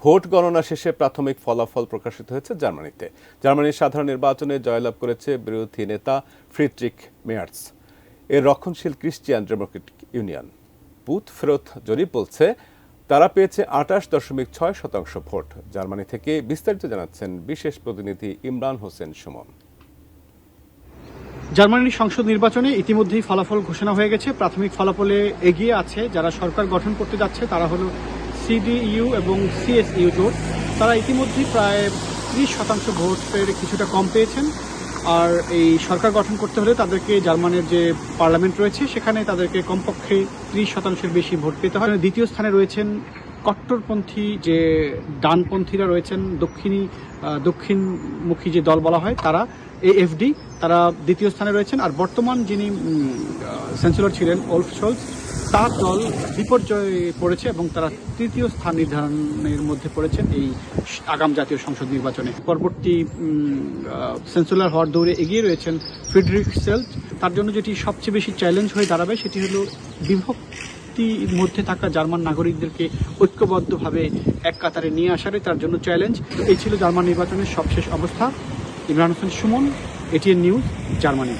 Vote গণনা শেষে প্রাথমিক ফলাফল প্রকাশিত হয়েছে জার্মানিতে। জার্মানির সাধারণ নির্বাচনে জয়লাভ করেছে বিরোধী নেতা ফ্রিডরিখ মেয়ার্স এর রক্ষণশীল ক্রিশ্চিয়ান ডেমোক্রেটিক ইউনিয়ন। বুথ ফেরত জরিপ বলছে তারা পেয়েছে 28.6% ভোট। জার্মানি থেকে বিস্তারিত জানাচ্ছেন বিশেষ প্রতিনিধি ইমরান হোসেন সুমন। জার্মানির সংসদ নির্বাচনে ইতিমধ্যেই ফলাফল ঘোষণা হয়ে গেছে। প্রাথমিক ফলাফলে এগিয়ে আছে যারা সরকার গঠন করতে যাচ্ছে, তারা হলো সিডিইউ এবং সিএসইউ জোট। তারা ইতিমধ্যেই প্রায় 30% ভোটের কিছুটা কম পেয়েছেন। আর এই সরকার গঠন করতে হলে তাদেরকে জার্মানির যে পার্লামেন্ট রয়েছে সেখানে তাদেরকে কমপক্ষে 30%-এর বেশি ভোট পেতে হয়। দ্বিতীয় স্থানে রয়েছেন কট্টরপন্থী যে ডানপন্থীরা রয়েছেন, দক্ষিণমুখী যে দল বলা হয় তারা, এএফডি, তারা দ্বিতীয় স্থানে রয়েছেন। আর বর্তমান যিনি চ্যান্সেলর ছিলেন ওলফ শোলস, তার দল বিপর্যয়ে পড়েছে এবং তারা তৃতীয় স্থান নির্ধারণের মধ্যে পড়েছেন এই আগাম জাতীয় সংসদ নির্বাচনে। পরবর্তী চ্যান্সেলর হওয়ার দৌড়ে এগিয়ে রয়েছেন ফ্রিডরিখ সেলজ। তার জন্য যেটি সবচেয়ে বেশি চ্যালেঞ্জ হয়ে দাঁড়াবে সেটি হলো বিভক্তির মধ্যে থাকা জার্মান নাগরিকদেরকে ঐক্যবদ্ধভাবে এক কাতারে নিয়ে আসারই তার জন্য চ্যালেঞ্জ। এই ছিল জার্মান নির্বাচনের সবশেষ অবস্থা। Imran Hossain Suman, ATN news, Germany.